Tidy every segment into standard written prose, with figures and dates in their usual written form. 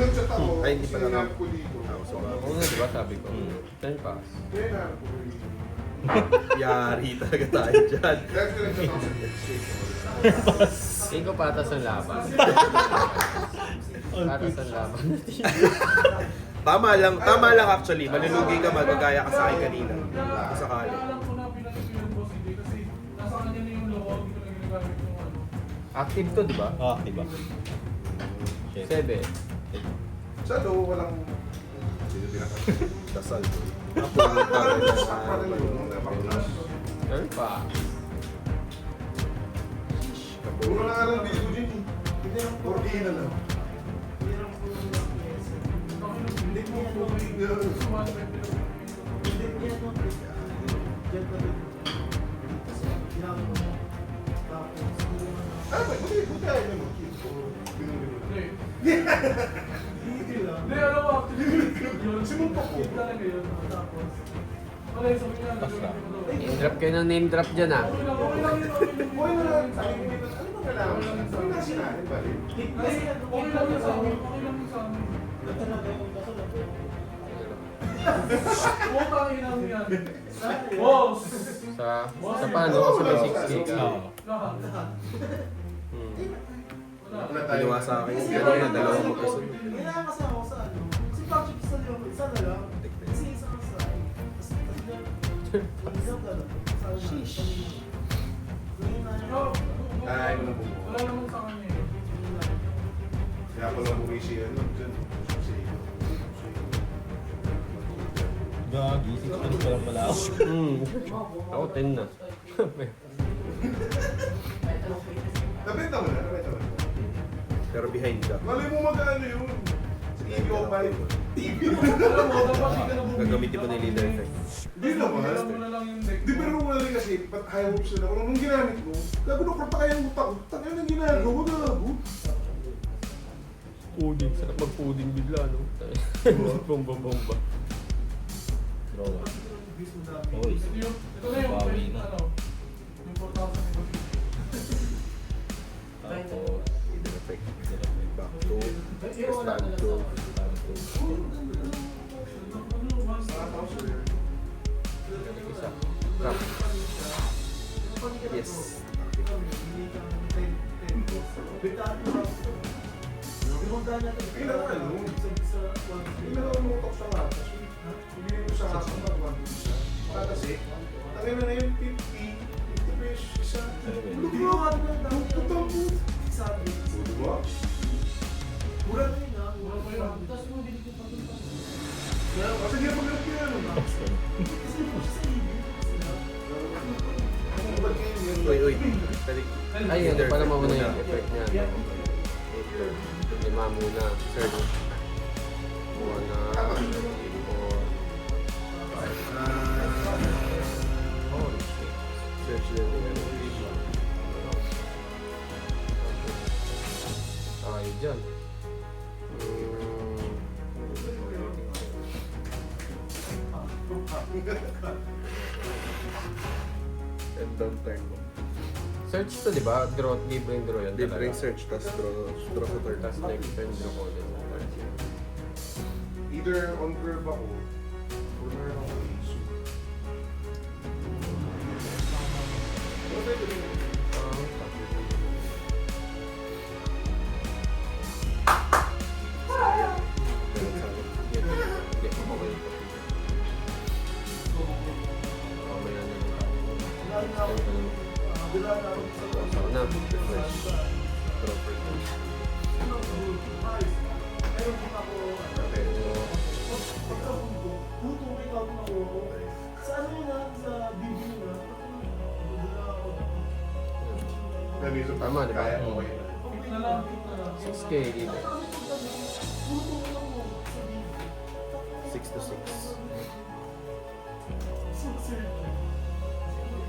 nag-chat ako, Ay, hindi pala sinanap ko dito. Ako sa bago. Oo nga, diba sabi ko? 10 pass. Kaya nanap ko dito. Yari talaga tayo dyan. Dahil ko nag-chat ako sa exchange. Hindi ko patas ang laban. Patas ang laban. Tama lang actually. Malulugi ka, magagaya ka sa akin kanina. Kung sakali. Active to, di ba? Ah, diba? 7. Sa loob, walang... Sino pinaka? Dasal. Sakra na yun, nung napaklas. 12 pass. Puro na nga lang bili ko dyan eh. Hindi lang, 40 na lang. Hindi mo po Ah, buti ayaw na mo. Binuli mo na. Hindi, alam mo, actually, yun. Sinumpok ko. Yun talaga yun. Tapos, wala yung sabi niya, Name drop kayo ng name drop dyan ah. okay lang, okay lang yun, okay lang. Buhay na lang. Sabi ko dito, ano bang kailangan? Ano na sinabi ba? Kasi, okay lang yun sa amin, okay lang yun sa amin. Putang ina mo yan. Boss! Sa paano? Kasi may 6K ka. Lahat. Wala tayo. Ginawa sa akin yung kanina, dalawang magkasunod. Kailangan kasi ako sa ano. Kasi project isa lang, isa na lang. Kasi isa na sa akin. Isang ka lang. Sheesh. Ay, mo na bumuha. Wala naman sa kanya eh. Kaya ko lang bumisi ano, dyan. Gagi, 6 months pa lang pala ako. Ako 10 na. Nabenta mo na, nabenta mo na. Pero behind ka. Mali mo mag-ano yun. Sa EVO5. Alam mo, dapat hindi ka na bumili. Gagamitin mo na yung leader effect. Di naman. Alam mo na lang yung deck. Di pero wala rin kasi, ba't high hopes na ako. Nung ginamit mo, gago na korta kaya yung utak ko. Tangin ang ginagawa, gago. Puding. Sarap mag-puding bigla, no? Bomba-bomba. Draw. Oy. Ito na yung, Bawi na. ano, yung 4,000 ito. Tapos, Leader effect. Back to stand to. Isa. Trap. Yes. Kailangan ano? Kailangan mo utok sa nga. Hindi mo sa akin na 1 isa. Kasi, tangin na yun, 50 pesos isa. Putang po. Puto ba? Mura na yun ah. Mura pa yun. Kasi hindi ako ganit kaya ano. Uy. Balik. Ay, ano pala mauna yung effect niya. Lima muna. Third. Muna. Holy shit. Search din yung ano. Ay, dyan. And down turn mo. Search to, di ba? Draw, libre yung draw yan Libre yung talaga. search, tapos draw sa turn. Tapos next turn, draw ko ulit. Either on curve ako, or meron ako issue. Sa ano yun ah, sa video na. Nandito pa. Tama, di ba? Kaya, okay na. Pick na lang, pick na lang. 6K dito. 6 to 6.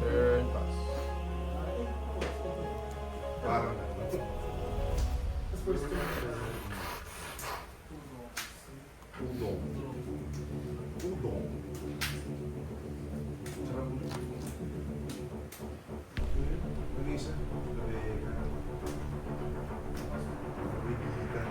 Turn, pass. Parang. Udong. Udong. Sarap udong. Nag-isa. Bibigita.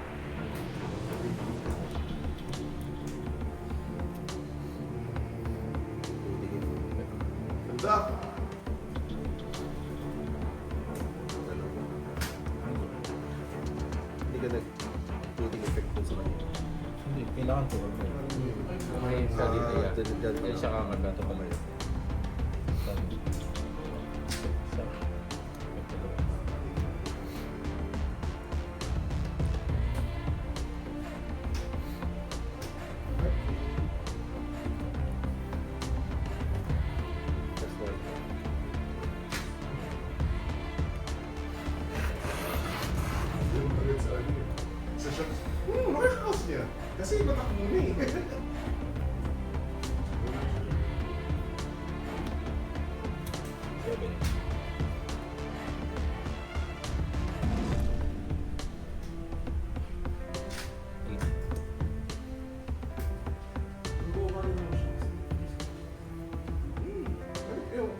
ka nag-putting effect dun sa kanya. Hindi, kailangan ko. May isa dito yan. Dyan. Yan siya kakagat. Ito pala yun. Isa. That's why. Yung agad sa ano yun. Sa shots, makakaos niya. Kasi batak muna eh. Seven. Eight.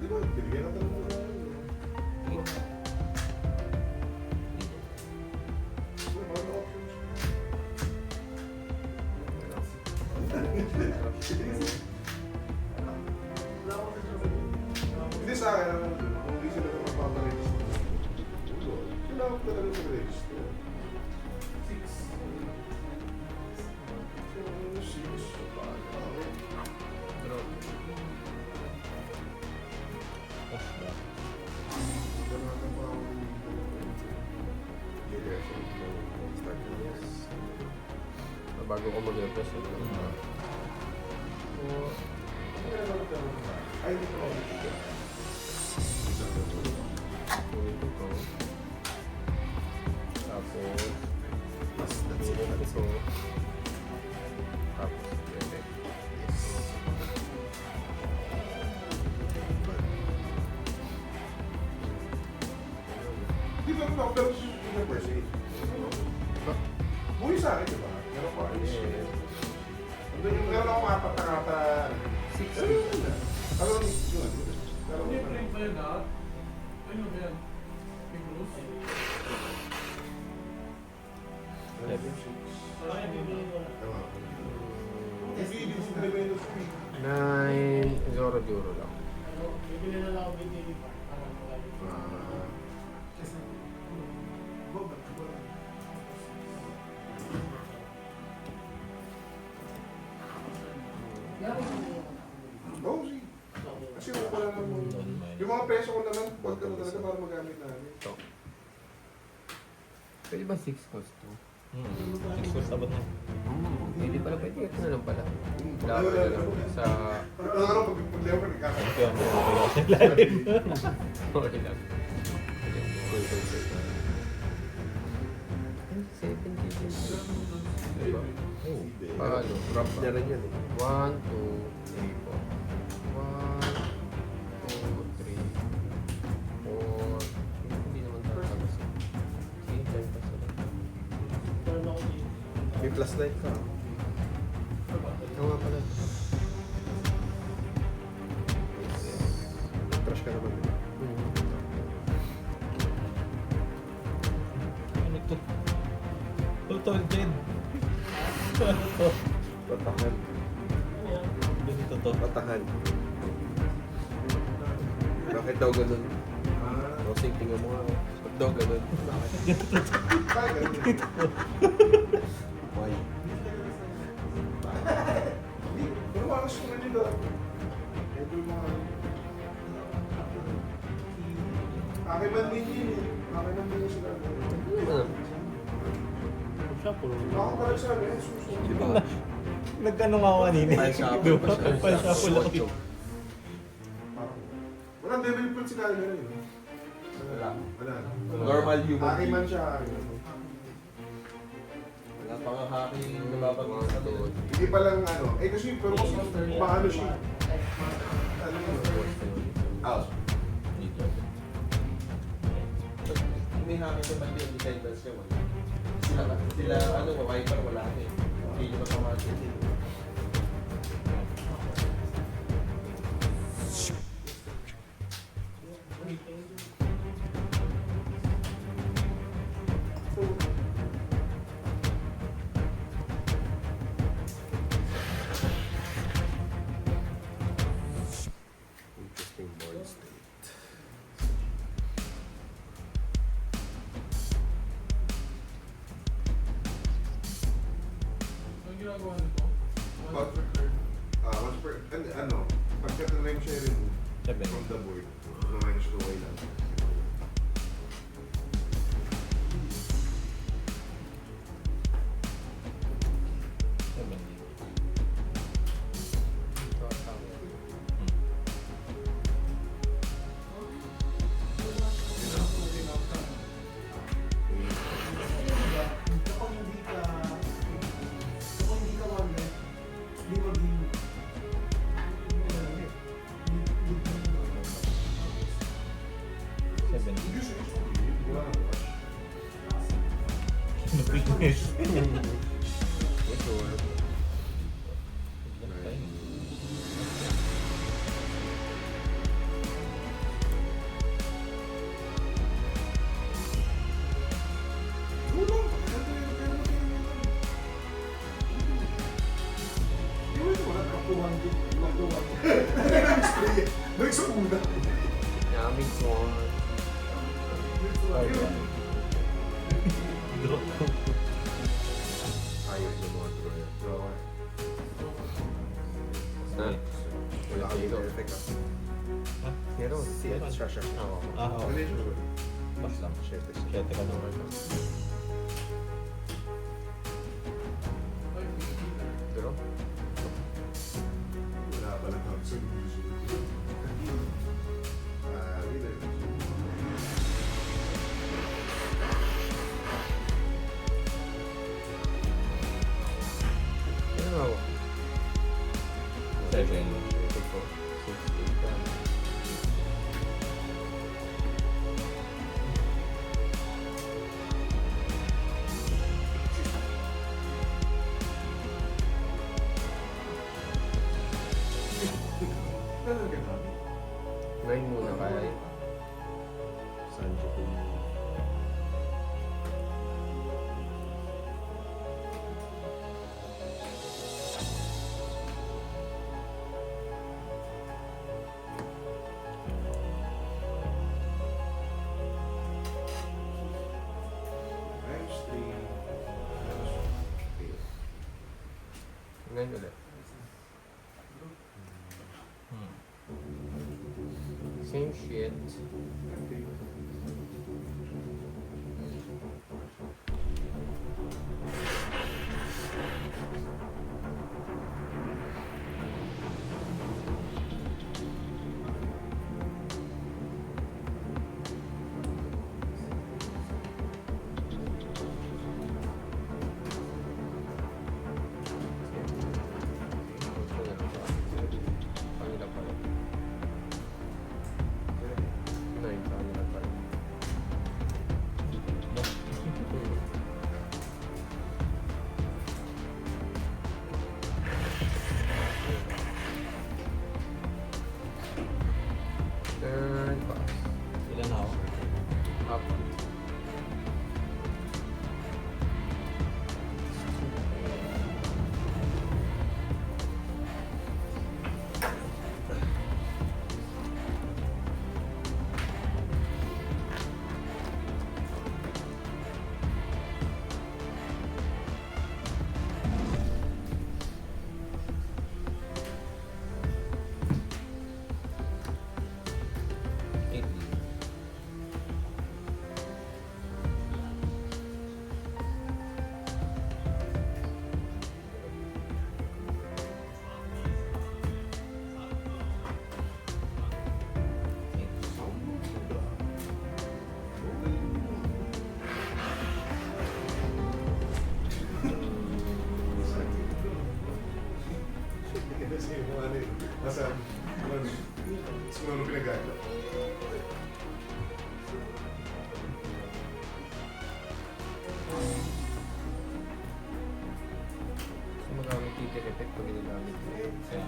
Di ba, binigyan natin ng mga Eight. Hindi sa akin, kung hindi sila magpaparegister. Sila ako talaga mag-register. Tapos ba? Bago ko mag-impress yun. Ay, hindi ko. Ulit ito. Tapos, ulit ito. Tapos, ulit. Di ba ito pero yung per se? Buhay sa akin, di ba? Meron ko ayos. Meron ako mapatangata. 6 feet. Pero yun. Pero Hindi, prank ba yun lahat? Ano ba yan? May cruise? Hindi ko develop speed. 9 Zoro lang. Oo, sige. Kasi wala naman. Yung mga peso ko naman, wag ka na talaga para magamit namin. Ito. Pwede ba 6 cost to? Six was abot na. Pwede pala, pwede. Ito na lang pala. Laro na lang. Sa... Ano, pag-leo ka, nagkakaroon. Kaya mo kaya sa ilalim. Okay lang. Diba? Oh. Paano? Drop ba? Niya rin yan eh. 1, 2, 3, 4. 1, 2, 3, 4. Hindi naman tatapos. Sige, 10 pa sila. May plus 9 ka. Ito nga pala. Trash ka naman. Ano to? Total Jed. Ano to? Patahan. Ganito to. Patahan. Bakit daw ganun? Rosing, tingnan mo nga. Bakit daw ganun? Bakit ganun? Why? Hindi, pero makas ko na nila. Ito yung mga... Akin man din yun eh. Akin man din sila. Ako pala sa akin, susunod. Di ba? Nagkano nga ako kanina. File shuffle Diba? pa siya. File shuffle ako. Walang development sila nila yun. Wala. Wala. Normal human Akin man being. siya. akin. Wala pa nga hacking nababagay sa to. Hindi pa lang ano. Eh kasi, pero kasi paano siya? Ano yun? Out. May hacking sa bandi yung defenders niya. Wala. Sila ano, wiper wala eh. Hindi nyo makamati. Interesting ball state. ginagawa nito? But, once per, ano, pagka tinry mo siya i-remove 7. from the board, minus 2 lang. Ito ang tama. Kapag hindi ka wonder, hindi maging Wala na rush. Weakness. Ito. Tulong! Balik sa una. Yummy swan. Ayaw yung mga draw. Na. Wala kang Zero. effect ah. Zero. Siya. Oo. Ah, oo. Ano yung susunod? Bas lang. 7 ka naman. Ay, pinakita. Zero. Wala pa lang ako sa susunod. Really? Ano ako? 7. 6, 8. Ganun ka ba? 9 muna kaya. Sanji ko. Times 3. 9 ulit. Same shit. Kanila pala. 9 kanila pala. Turn pass. Ilan na ako? Up. Kasi yung ano yun, nasa, ano pinagagawa. So magamit ticket effect pag ginagamit mo. Kaya,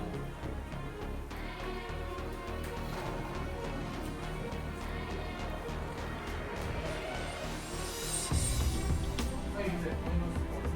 Ay, hindi. Minus 4.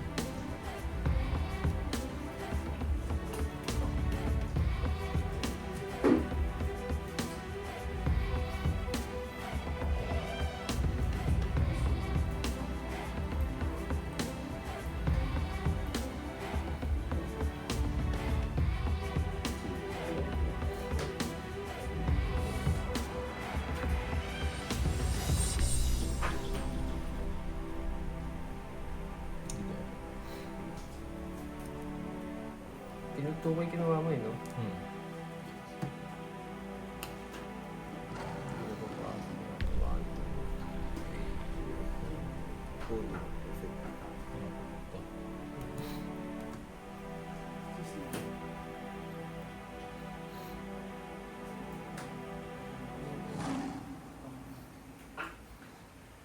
2K kinuha mo eh, no? Hmm. Hindi ko pa. 1, 2, 3, 4. Ito.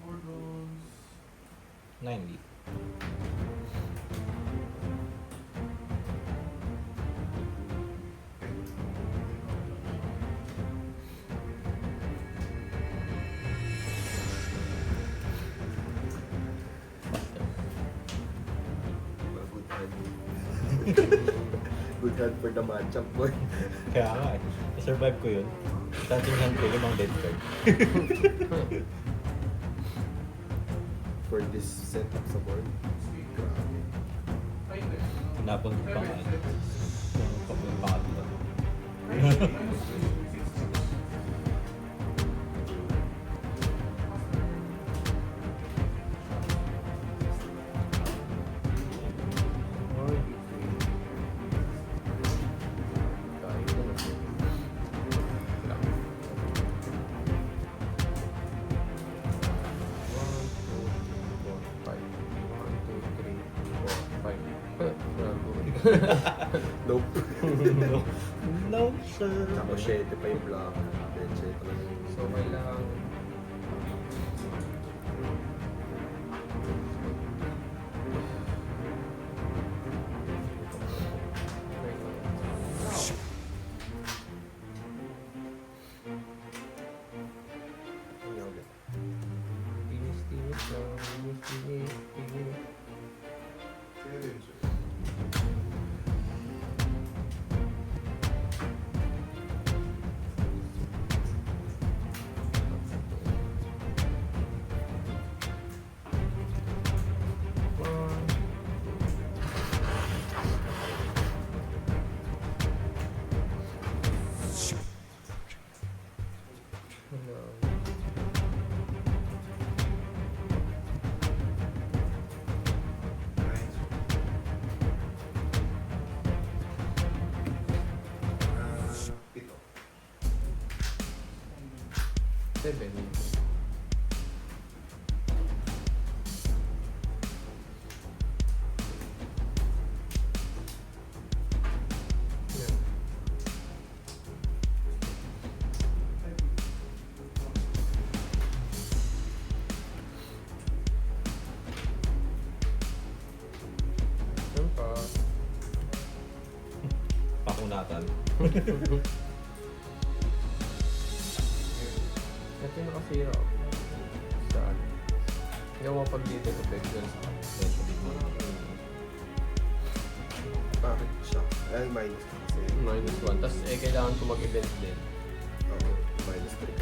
Organs. 90. Good hand. Good hand for the matchup, boy. Kaya nga eh. Na-survive ko yun. Starting hand ko, 5 dead card. For this setup sa board. Grabe. Ay, hindi. Hinapon ko pa nga. Yung pangatlo. Nope. No. No, sir. Tapos 7 pa yung block. Then 7 pa lang yung... So, kailangan... Kaya rin siya. Nice. Ito. 7. Pakunatan. Ito yung nakasira. Saan? Hindi ako mapag-dito sa pexel. Eventually, Bakit siya? Ay, minus kasi. -1. Tapos kailangan ko mag-event din. Oo, minus 3.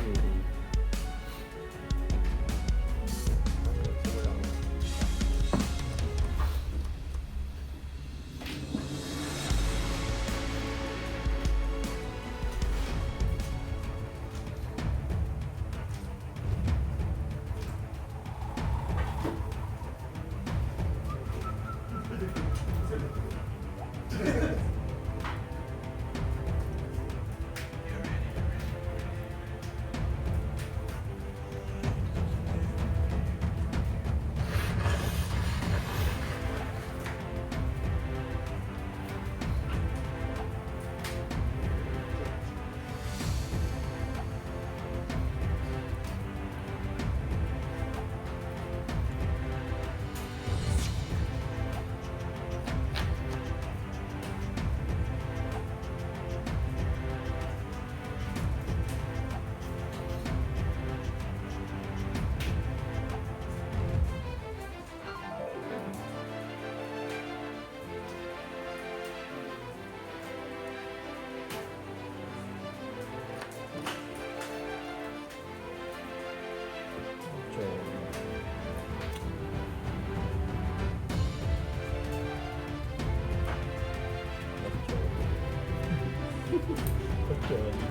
Simula ko.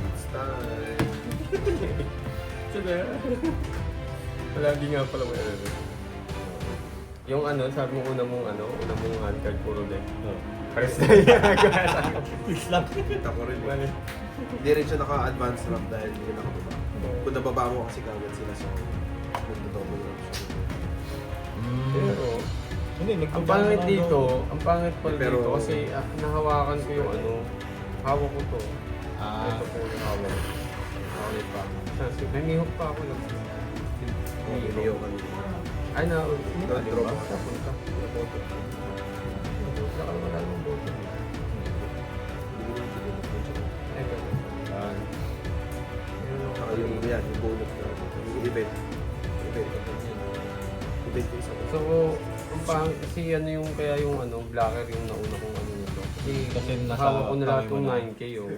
It's time. Sige. Palagi nga pala may error. Yung ano, sabi mo una mong handcard, puro deck. Oh. Pares na yung ginagawa sa akin. Please lang. Kita ko rin. Hindi rin siya naka-advance ramp dahil hindi nakababa. Kung nababa mo kasi kagad sila sa nagdo-double ramp siya. Pero, Hindi, ang pangit dito, ang pangit pala Pero- dito kasi nahawakan ko yung ano, hawak ko to. Ah, Ito po yung hawak. Hawak pa. Kasi humihok pa ako lang. Hindi yung kanina. Ay na, Nag-drop ba? ako. Napunta. Napunta. Wala ka wala nang boto. Ay, ganun. ah, Meron ako Saka yung kanina. yan, yung bonus na yung event. Event yung isa. So, ang pang kasi ano yung kaya yung ano, blocker yung nauna kong ano nito. Kasi Kasi nasa hawak ko na lahat kamay mo ng na. 9K oh.